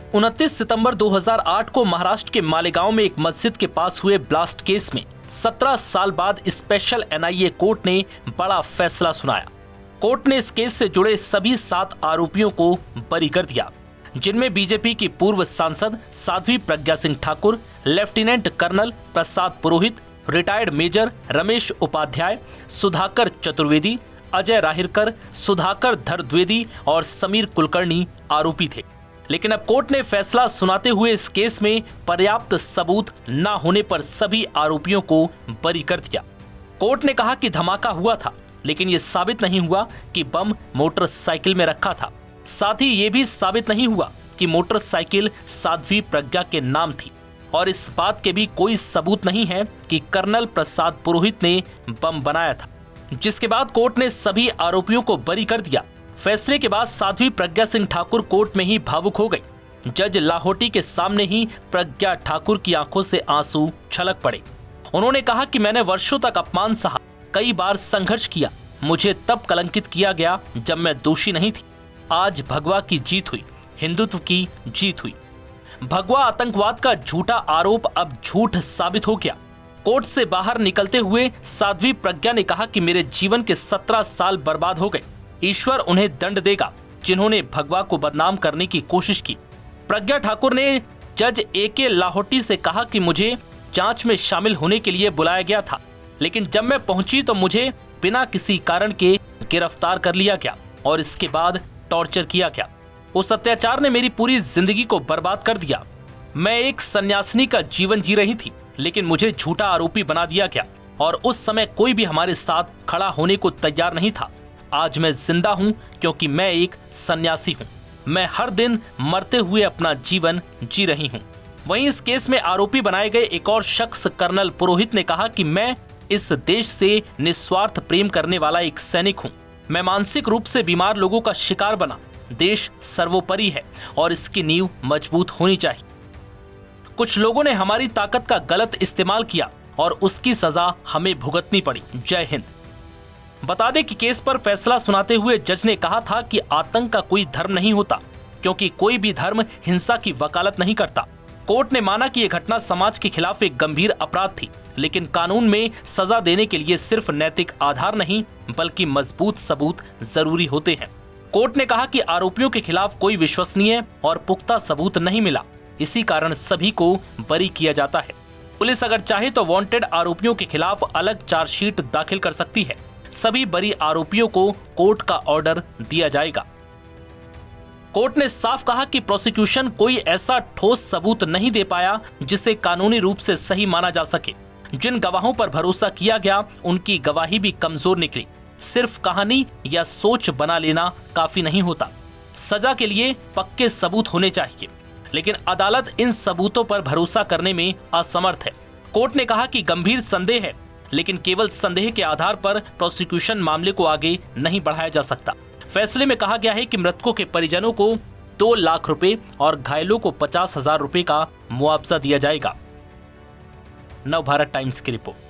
29 सितंबर 2008 को महाराष्ट्र के मालेगांव में एक मस्जिद के पास हुए ब्लास्ट केस में 17 साल बाद स्पेशल एनआईए कोर्ट ने बड़ा फैसला सुनाया। कोर्ट ने इस केस से जुड़े सभी 7 आरोपियों को बरी कर दिया, जिनमें बीजेपी की पूर्व सांसद Sadhvi Pragya Singh Thakur, lieutenant colonel Prasad Purohit, retired major Ramesh Upadhyay, Sudhakar Chaturvedi, Ajay Rahirkar, Sudhakar धरद्वेदी और समीर कुलकर्णी आरोपी थे। लेकिन अब कोर्ट ने फैसला सुनाते हुए इस केस में पर्याप्त सबूत न होने पर सभी आरोपियों को बरी कर दिया। कोर्ट ने कहा कि धमाका हुआ था, लेकिन ये साबित नहीं हुआ कि बम मोटरसाइकिल में रखा था। साथ ही ये भी साबित नहीं हुआ कि मोटरसाइकिल साध्वी प्रज्ञा के नाम थी, और इस बात के भी कोई सबूत नहीं है कि कर्नल प्रसाद पुरोहित ने बम बनाया था। जिसके बाद कोर्ट ने सभी आरोपियों को बरी कर दिया। फैसले के बाद साध्वी प्रज्ञा सिंह ठाकुर कोर्ट में ही भावुक हो गई। जज लाहौटी के सामने ही प्रज्ञा ठाकुर की आंखों से आंसू छलक पड़े। उन्होंने कहा कि मैंने वर्षों तक अपमान सहा, कई बार संघर्ष किया, मुझे तब कलंकित किया गया जब मैं दोषी नहीं थी। आज भगवा की जीत हुई, हिंदुत्व की जीत हुई। भगवा आतंकवाद का झूठा आरोप अब झूठ साबित हो गया। कोर्ट से बाहर निकलते हुए साध्वी प्रज्ञा ने कहा कि मेरे जीवन के 17 साल बर्बाद हो गए। ईश्वर उन्हें दंड देगा जिन्होंने भगवा को बदनाम करने की कोशिश की। प्रज्ञा ठाकुर ने जज AK लाहौटी से कहा कि मुझे जांच में शामिल होने के लिए बुलाया गया था, लेकिन जब मैं पहुंची तो मुझे बिना किसी कारण के गिरफ्तार कर लिया गया और इसके बाद टॉर्चर किया गया। उस अत्याचार ने मेरी पूरी जिंदगी को बर्बाद कर दिया। मैं एक सन्यासिनी का जीवन जी रही थी, लेकिन मुझे झूठा आरोपी बना दिया गया और उस समय कोई भी हमारे साथ खड़ा होने को तैयार नहीं था। आज मैं जिंदा हूं क्योंकि मैं एक सन्यासी हूं। मैं हर दिन मरते हुए अपना जीवन जी रही हूं। वहीं इस केस में आरोपी बनाए गए एक और शख्स कर्नल पुरोहित ने कहा कि मैं इस देश से निस्वार्थ प्रेम करने वाला एक सैनिक हूं। मैं मानसिक रूप से बीमार लोगों का शिकार बना। देश सर्वोपरि है और इसकी नींव मजबूत होनी चाहिए। कुछ लोगों ने हमारी ताकत का गलत इस्तेमाल किया और उसकी सजा हमें भुगतनी पड़ी। जय हिंद। बता दें कि केस पर फैसला सुनाते हुए जज ने कहा था कि आतंक का कोई धर्म नहीं होता, क्योंकि कोई भी धर्म हिंसा की वकालत नहीं करता। कोर्ट ने माना कि यह घटना समाज के खिलाफ एक गंभीर अपराध थी, लेकिन कानून में सजा देने के लिए सिर्फ नैतिक आधार नहीं बल्कि मजबूत सबूत जरूरी होते हैं। कोर्ट ने कहा कि आरोपियों के खिलाफ कोई विश्वसनीय और पुख्ता सबूत नहीं मिला, इसी कारण सभी को बरी किया जाता है। पुलिस अगर चाहे तो वांटेड आरोपियों के खिलाफ अलग चार्जशीट दाखिल कर सकती है। सभी बरी आरोपियों को कोर्ट का ऑर्डर दिया जाएगा। कोर्ट ने साफ कहा कि प्रोसिक्यूशन कोई ऐसा ठोस सबूत नहीं दे पाया जिसे कानूनी रूप से सही माना जा सके। जिन गवाहों पर भरोसा किया गया उनकी गवाही भी कमजोर निकली। सिर्फ कहानी या सोच बना लेना काफी नहीं होता। सजा के लिए पक्के सबूत होने चाहिए, लेकिन अदालत इन सबूतों पर भरोसा करने में असमर्थ है। कोर्ट ने कहा कि गंभीर संदेह है, लेकिन केवल संदेह के आधार पर प्रोसिक्यूशन मामले को आगे नहीं बढ़ाया जा सकता। फैसले में कहा गया है कि मृतकों के परिजनों को 2 लाख रुपए और घायलों को 50,000 रुपए का मुआवजा दिया जाएगा। नवभारत टाइम्स की रिपोर्ट।